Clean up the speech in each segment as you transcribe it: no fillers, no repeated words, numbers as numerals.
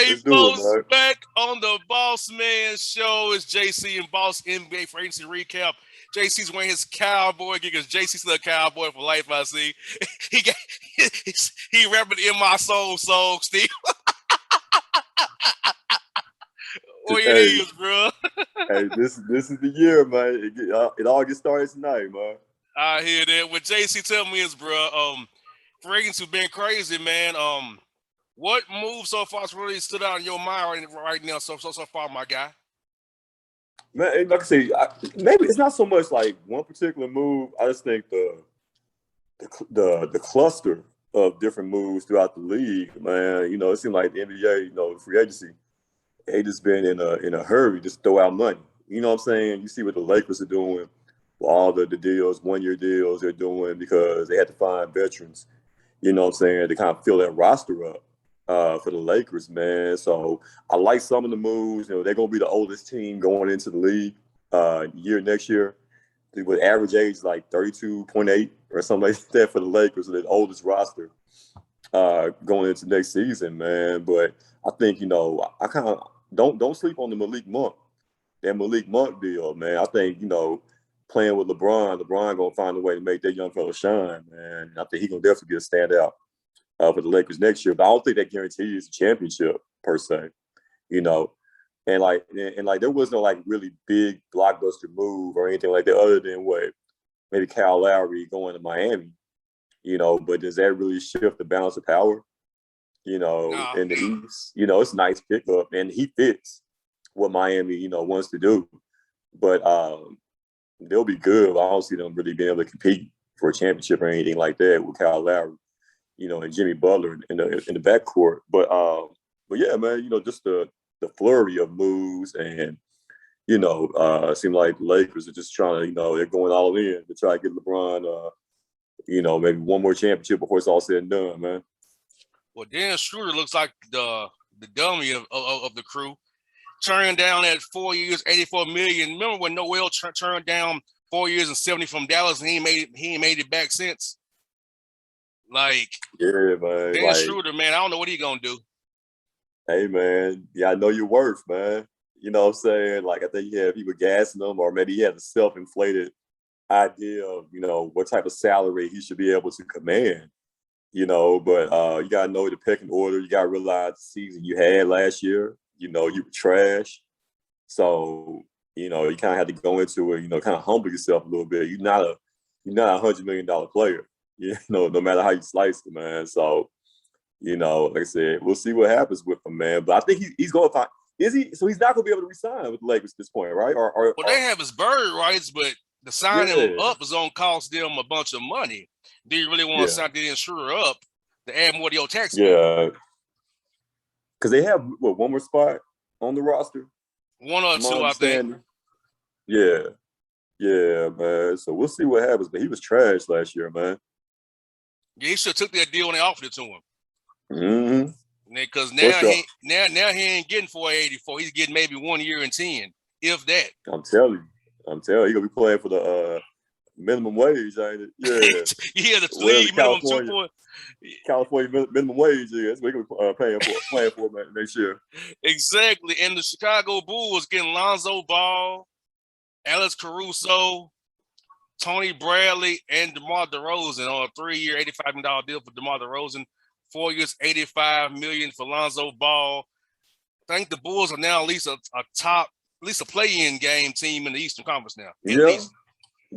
Hey, Let's do it, folks, man. back on the Bossman show. It's JC and Boss NBA for agency recap. JC's wearing his cowboy gear because JC's still a cowboy for life, I see. He got he rapping in my soul song, Steve. What it Hey, is, bro? hey, this is the year, man. It all gets started tonight, man. I hear that. What JC tell me is, bro, for agency been crazy, man. What move so far has really stood out in your mind right now so far, my guy? Man, like I say, maybe it's not so much like one particular move. I just think the cluster of different moves throughout the league, man. You know, it seemed like the NBA, free agency, they just been in a hurry, just throw out money. You know what I'm saying? You see what the Lakers are doing with all the deals, 1-year deals they're doing because they had to find veterans. You know what I'm saying? To kind of fill that roster up for the Lakers, man. So I like some of the moves. You know, they're gonna be the oldest team going into the league next year. With average age like 32.8 or something like that for the Lakers, the oldest roster going into next season, man. But I think, I kind of don't sleep on the Malik Monk. That Malik Monk deal, man. I think, playing with LeBron gonna find a way to make that young fella shine, man. I think he gonna definitely be a standout for the Lakers next year. But I don't think that guarantees a championship per se, you know. And like there was no like really big blockbuster move or anything like that other than what maybe Kyle Lowry going to Miami, but does that really shift the balance of power? Nah. In the East, it's a nice pickup and he fits what Miami, wants to do. But they'll be good. I don't see them really being able to compete for a championship or anything like that with Kyle Lowry, and Jimmy Butler in the backcourt. But yeah, man, just the flurry of moves and it seemed like the Lakers are just trying to, they're going all in to try to get LeBron, maybe one more championship before it's all said and done, man. Well, Dan Schroeder looks like the dummy of the crew. Turned down at 4 years, $84 million. Remember when Noel turned down 4 years and 70 from Dallas, and he ain't made it back since. Like, yeah, man. Dan Schroeder, man, I don't know what he gonna do. Hey, man, yeah, I know your worth, man. You know what I'm saying? Like, I think he had people gassing him, or maybe he had a self-inflated idea of, what type of salary he should be able to command. But you gotta know the pecking order. You gotta realize the season you had last year. You were trash. So, you kind of had to go into it, kind of humble yourself a little bit. You're not a $100 million player, no matter how you slice it, man. So, like I said, we'll see what happens with him, man. But I think he's going to find, is he? So he's not going to be able to resign with the Lakers at this point, right? Well, they have his bird rights, but the signing him up is going to cost them a bunch of money. Do you really want to sign the insurer up to add more to your tax bill? Yeah. Because they have, one more spot on the roster? One or two, I think. Yeah. Yeah, man. So we'll see what happens. But he was trash last year, man. Yeah, he should have took that deal when they offered it to him. Mm-hmm. Because now he ain't getting 484. He's getting maybe 1 year and 10, if that. I'm telling you, he's gonna be playing for the minimum wage, ain't it? Yeah. Yeah, the league minimum 2 California minimum wage. Yeah, that's what he's gonna be playing for next year. Exactly. And the Chicago Bulls getting Lonzo Ball, Alex Caruso, Tony Bradley, and DeMar DeRozan on a 3-year, $85 million deal for DeMar DeRozan. 4 years, $85 million for Lonzo Ball. I think the Bulls are now at least a play-in game team in the Eastern Conference now. Yeah,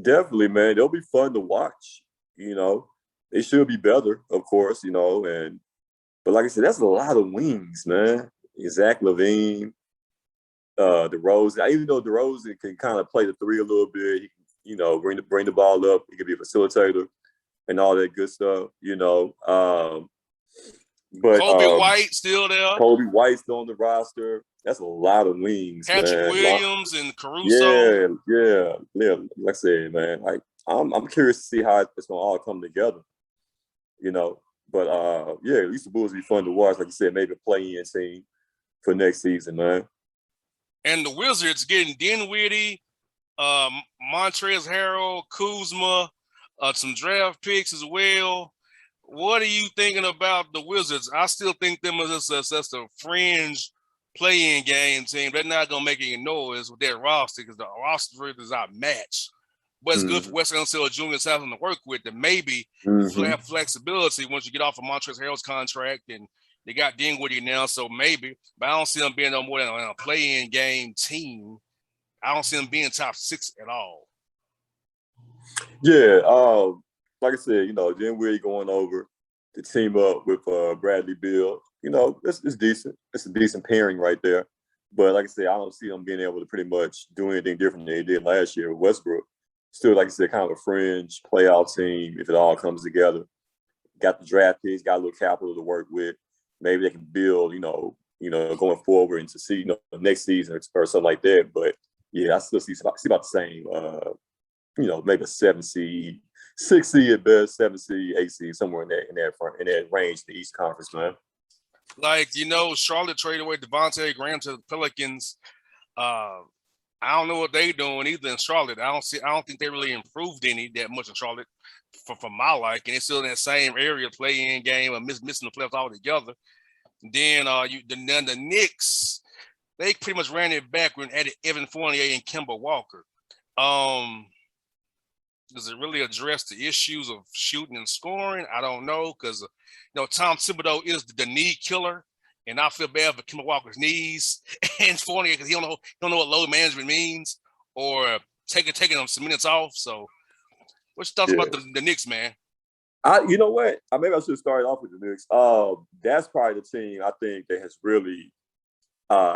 definitely, man. They'll be fun to watch. They should be better, of course. But like I said, that's a lot of wings, man. Zach LaVine, DeRozan. Even though DeRozan can kind of play the three a little bit, he can, bring the ball up. He can be a facilitator and all that good stuff. But Kobe White still there. Kobe White still on the roster. That's a lot of wings, Patrick man. Williams and Caruso. Yeah. Like I said, man, like I'm curious to see how it's gonna all come together. But at least the Bulls will be fun to watch. Like you said, maybe a play-in team for next season, man. And the Wizards getting Dinwiddie, Montrezl Harrell, Kuzma, some draft picks as well. What are you thinking about the Wizards? I still think them as just a fringe play-in game team. They're not gonna make any noise with that roster because the roster is not matched. But it's good for West Unseld Jr. to have them to work with. That maybe have flexibility once you get off of Montrezl Harrell's contract, and they got Dinwiddie now, so maybe. But I don't see them being no more than a play-in game team. I don't see them being top 6 at all. Yeah, like I said, Dinwiddie going over to team up with Bradley Beal. It's decent. It's a decent pairing right there. But like I said, I don't see them being able to pretty much do anything different than they did last year with Westbrook. Still, like I said, kind of a fringe playoff team if it all comes together. Got the draft picks, got a little capital to work with. Maybe they can build, going forward into see, next season or something like that. But yeah, I still see about the same. Maybe a 7 seed, 6 seed at best, 7 seed, 8 seed, somewhere in that range, the East Conference, man. Like, Charlotte traded away Devontae Graham to the Pelicans. I don't know what they're doing either in Charlotte. I don't think they really improved any that much in Charlotte for my liking. It's still in that same area, play-in game, or missing the playoffs altogether. Then the Knicks, they pretty much ran it back when added Evan Fournier and Kemba Walker. Does it really address the issues of shooting and scoring? I don't know, because Tom Thibodeau is the knee killer, and I feel bad for Kemba Walker's knees and Fournier because he don't know what load management means, or taking them some minutes off. So, what's your thoughts about the Knicks, man? You know what? Maybe I should have started off with the Knicks. That's probably the team I think that has really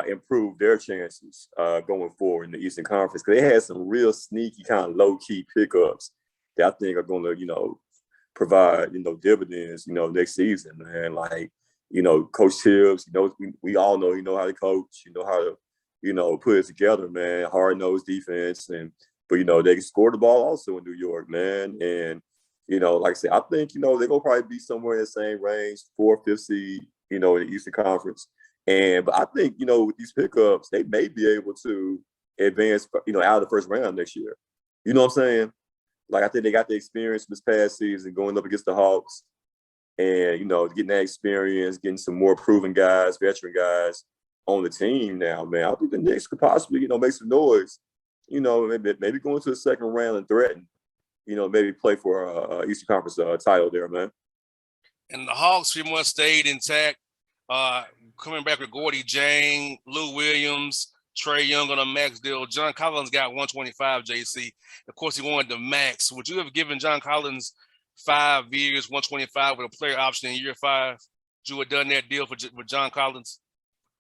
improved their chances going forward in the Eastern Conference, because they had some real sneaky kind of low-key pickups that I think are going to, provide, dividends, next season, man. Like, Coach Tibbs, we all know, how to coach, how to, put it together, man. Hard-nosed defense, but they can score the ball also in New York, man. And, like I said, I think, they're going to probably be somewhere in the same range, 4th, 5th seed, in the Eastern Conference. But I think, with these pickups, they may be able to advance, out of the first round next year. You know what I'm saying? Like, I think they got the experience this past season going up against the Hawks and, getting that experience, getting some more proven guys, veteran guys on the team now, man. I think the Knicks could possibly, make some noise, maybe go into the second round and threaten, maybe play for a Eastern Conference title there, man. And the Hawks pretty much stayed intact. Coming back with Gordy Jane, Lou Williams, Trae Young on a max deal. John Collins got 125, JC. Of course, he wanted the max. Would you have given John Collins 5 years, 125 with a player option in year 5? Would you have done that deal for John Collins?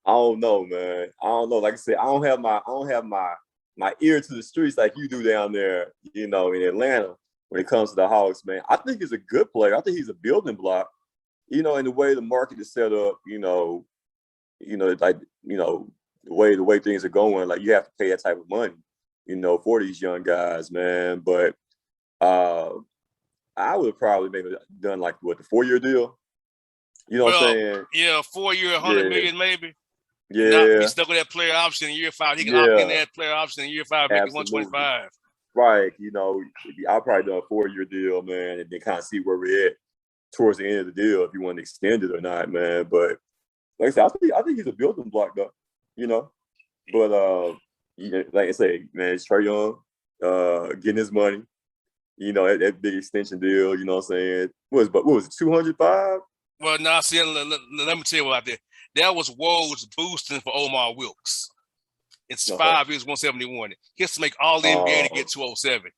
I don't know, man. I don't know. Like I said, I don't have my ear to the streets like you do down there, in Atlanta when it comes to the Hawks, man. I think he's a good player. I think he's a building block. In the way the market is set up, the way things are going, like you have to pay that type of money, for these young guys, man. But I would have probably maybe done like the 4-year deal. You know what I'm saying? Yeah, 4-year, 100 million maybe. Yeah. Not be stuck with that player option in year 5. He can opt in that player option in year 5, make it 125. Right. I'll probably do a 4-year deal, man, and then kind of see where we're at towards the end of the deal if you want to extend it or not, man. But like I said, I think he's a building block though, But like I say, man, it's Trae Young getting his money, that big extension deal, you know what I'm saying? What was it, 205? Well, now see, let me tell you what I did. That was Woj boosting for Omar Wilkes. It's 5 years, 171. He has to make all the NBA to get 207.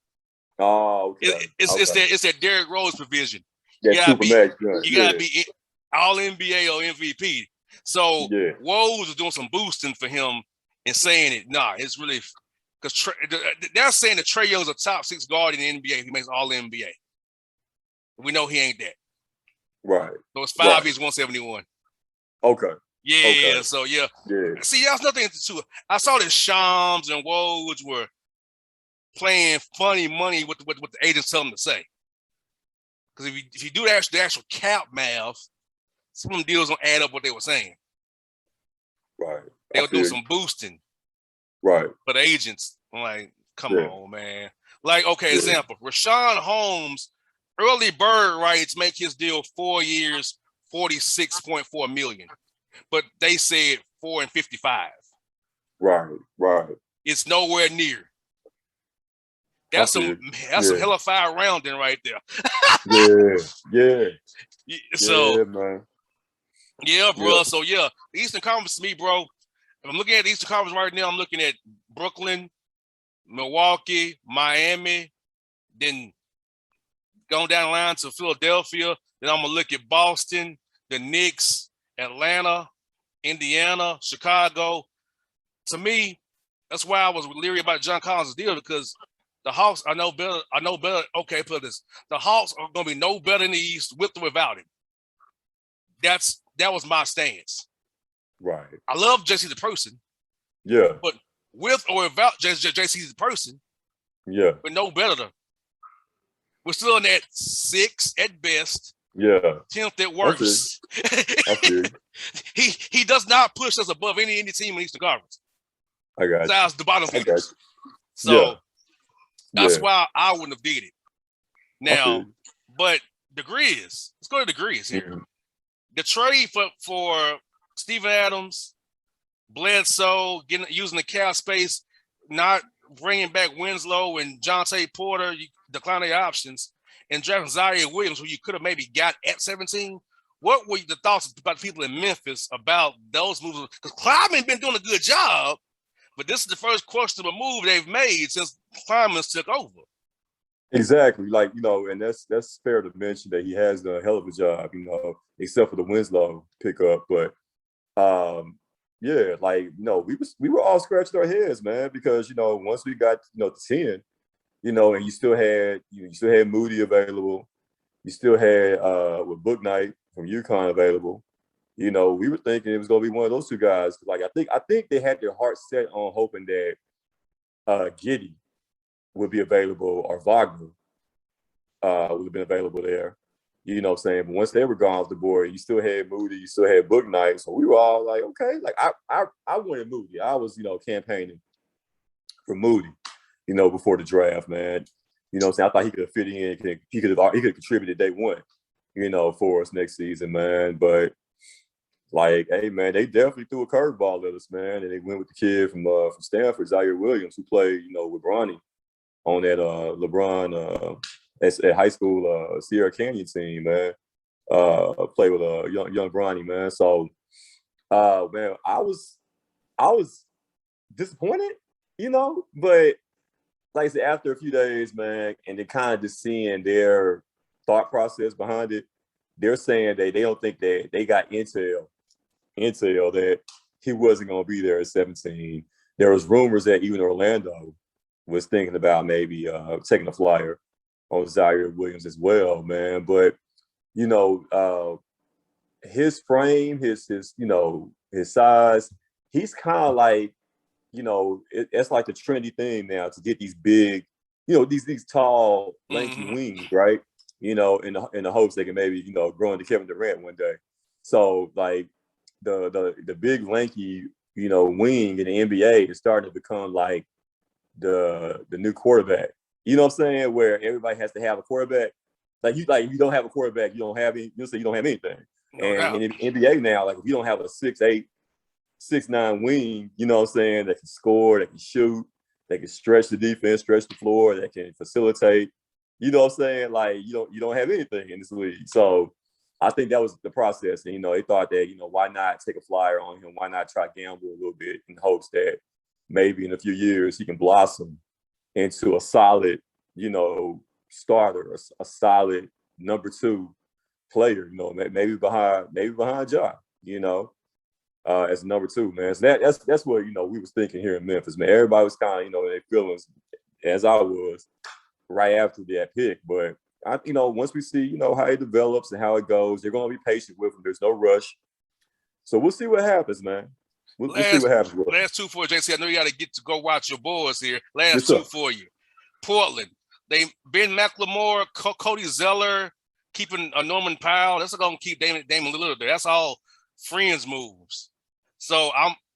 Oh, okay. It's that Derrick Rose provision. You gotta be all NBA or MVP. So Woj was doing some boosting for him and saying it. Nah, it's really because they're saying that Trae Young's a top 6 guard in the NBA. He makes all NBA. We know he ain't that. Right. So it's 5 years, 171. Okay. Yeah. Okay. So yeah. See, that's nothing to it. I saw that Shams and Woj were playing funny money with the agents tell them to say. Because if you do the actual cap math, some of them deals don't add up what they were saying. Right. They were doing some boosting. Right. For the agents. I'm like, come on, man. Like, okay, example. Rashawn Holmes early bird rights make his deal 4 years, $46.4 million, but they said 4 and 55. Right. It's nowhere near. That's some hell of fire rounding right there. Yeah. So yeah, man. Yeah, bro. Yeah. So the Eastern Conference to me, bro. If I'm looking at the Eastern Conference right now, I'm looking at Brooklyn, Milwaukee, Miami, then going down the line to Philadelphia. Then I'm gonna look at Boston, the Knicks, Atlanta, Indiana, Chicago. To me, that's why I was leery about John Collins' deal, because the Hawks I know better. Okay, put this. The Hawks are gonna be no better in the East with or without him. That was my stance. Right. I love JC the person. Yeah. But with or without JC the person, yeah, we're no better. We're still in that 6 at best. Yeah. 10th at worst. I feel you. He does not push us above any team in Eastern Conference. I got you. Besides the bottom feeders. So that's why I wouldn't have did it. Now, but degrees. Let's go to degrees here. Mm-hmm. The trade for Steven Adams, Bledsoe, using the cap space, not bringing back Winslow and Jonte Porter, you decline the options, and drafting Zaire Williams, who you could have maybe got at 17. What were the thoughts about the people in Memphis about those moves? Because Kleiman been doing a good job, but this is the first questionable move they've made since Kleiman took over. Exactly. Like, and that's fair to mention that he has done a hell of a job, except for the Winslow pickup. But we were all scratching our heads, man, because once we got to 10, and you still had Moody available, you still had with Book Knight from UConn available. We were thinking it was going to be one of those two guys. Like I think they had their heart set on hoping that Giddey would be available, or Wagner would have been available there. You know what I'm saying? But once they were gone off the board, you still had Moody, you still had Book Knight. So we were all like, okay. Like I wanted Moody. I was, campaigning for Moody, before the draft, man. You know what I'm saying? I thought he could have fit in, he could have contributed day one, for us next season, man. But like, hey man, they definitely threw a curveball at us, man. And they went with the kid from Stanford, Zaire Williams, who played, with Bronny on that LeBron at high school Sierra Canyon team, man. Played with young Bronny, man. So man, I was disappointed, but like I said, after a few days, man, and then kind of just seeing their thought process behind it, they're saying they don't think that they got intel that he wasn't going to be there at 17. There was rumors that even Orlando was thinking about maybe taking a flyer on Zaire Williams as well, man. But his frame, his size, he's kind of like, it's like the trendy thing now to get these big, these tall, lanky wings, right? In the hopes they can maybe, grow into Kevin Durant one day. So like the big lanky, wing in the NBA is starting to become like the new quarterback. You know what I'm saying? Where everybody has to have a quarterback. Like if you don't have a quarterback, you don't have any. You'll say you don't have anything. And in the NBA now, like if you don't have a 6'8", 6'9" wing, you know what I'm saying, that can score, that can shoot, that can stretch the defense, stretch the floor, that can facilitate. You know what I'm saying? Like you don't have anything in this league. So I think that was the process. And they thought that, why not take a flyer on him? Why not try gamble a little bit in hopes that maybe in a few years he can blossom into a solid, starter, a solid number 2 player, maybe behind Ja, as number 2, man. So that's what, we was thinking here in Memphis, man. Everybody was kind of, in their feelings, as I was, right after that pick. But once we see, how it develops and how it goes, they're going to be patient with him. There's no rush. So we'll see what happens, man. We'll see what happens. Last 2 for JC. I know you got to get to go watch your boys here. Last 2 for you. Portland. Ben McLemore, Cody Zeller, keeping a Norman Powell. That's going to keep Damian Lillard there. That's all friends moves. So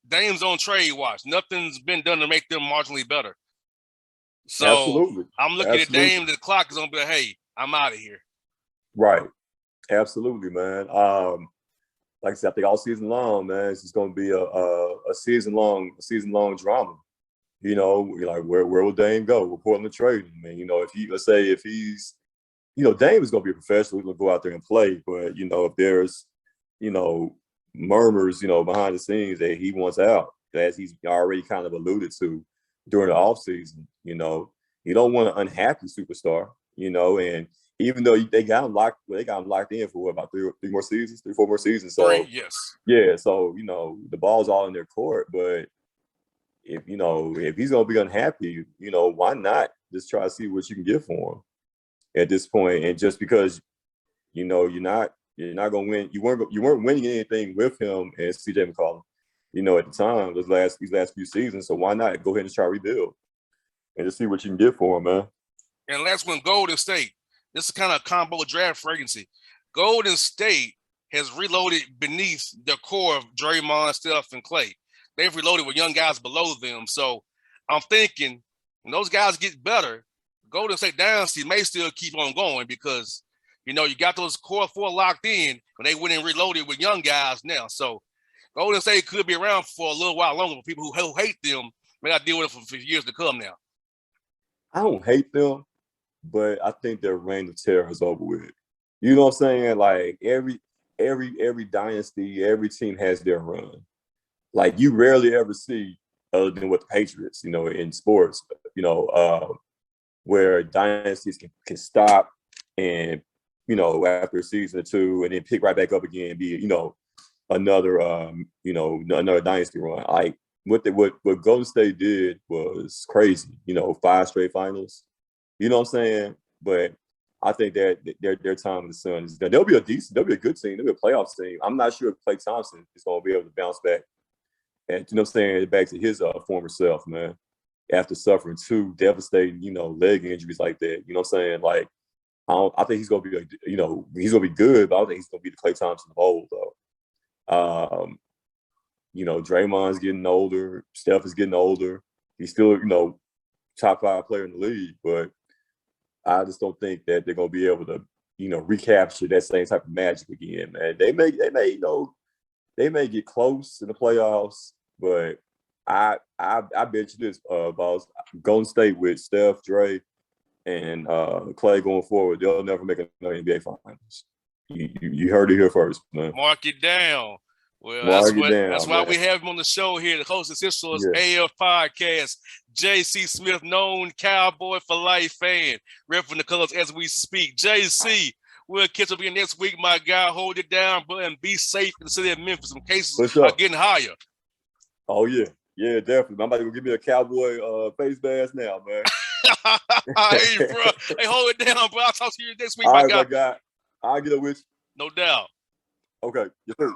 Dame's on trade watch. Nothing's been done to make them marginally better. So Absolutely. I'm looking at Dame. The clock is going to be like, hey, I'm out of here. Right. Absolutely, man. Like I said, I think all season long, man, it's just going to be a season long drama. You know, you're like, where will Dame go? Will Portland trade him? And, you know, if he's, you know, Dame is going to be a professional. He's going to go out there and play. But, you know, if there's, you know, murmurs, you know, behind the scenes that he wants out, as he's already kind of alluded to during the offseason, you know, you don't want an unhappy superstar, you know, and even though they got him locked in for what, about three more seasons, 4 more seasons. So, 3, yes. yeah, so, you know, the ball's all in their court, but if he's gonna be unhappy, you know, why not just try to see what you can get for him at this point? And just because you know you're not gonna win, you weren't winning anything with him and CJ McCollum, you know, at the time these last few seasons. So why not go ahead and try to rebuild and just see what you can get for him, man? And last one, Golden State. This is kind of a combo draft free agency. Golden State has reloaded beneath their core of Draymond, Steph, and Clay. They've reloaded with young guys below them. So I'm thinking when those guys get better, Golden State dynasty may still keep on going because, you know, you got those core 4 locked in when they went and reloaded with young guys now. So Golden State could be around for a little while longer. People who hate them may not deal with them for years to come now. I don't hate them, but I think their reign of terror is over with. You know what I'm saying? Like every dynasty, every team has their run. Like you rarely ever see, other than with the Patriots, you know, in sports, you know, where dynasties can stop and, you know, after a season or two and then pick right back up again and be, you know, another dynasty run. Like what Golden State did was crazy, you know, 5 straight finals. You know what I'm saying? But I think that their time in the sun is done. They'll be a good team. They'll be a playoff team. I'm not sure if Klay Thompson is going to be able to bounce back. And you know what I'm saying, back to his former self, man, after suffering 2 devastating, you know, leg injuries like that. You know what I'm saying? Like, I think he's gonna be he's gonna be good, but I don't think he's gonna be the Klay Thompson of old though. You know, Draymond's getting older, Steph is getting older. He's still, you know, top 5 player in the league, but I just don't think that they're gonna be able to, you know, recapture that same type of magic again, man. They may, you know, they may get close in the playoffs, but I bet you this, boss. Golden State with Steph, Dre, and Clay going forward, they'll never make another NBA Finals. You heard it here first, man. Mark it down. Well, that's why man. we have him on the show here. The host of this show's Yeah. AF Podcast, JC Smith, known Cowboy for life fan, repping the colors as we speak. JC, we'll catch up again next week, my guy. Hold it down, but and be safe in the city of Memphis. Some cases are getting higher. Oh yeah, yeah, definitely. I'm about to go give me a Cowboy face mask now, man. Hey, bro. Hey, hold it down, bro. I'll talk to you next week, All my right, guy. my guy. I'll get it with you. No doubt. Okay. Yes, sir.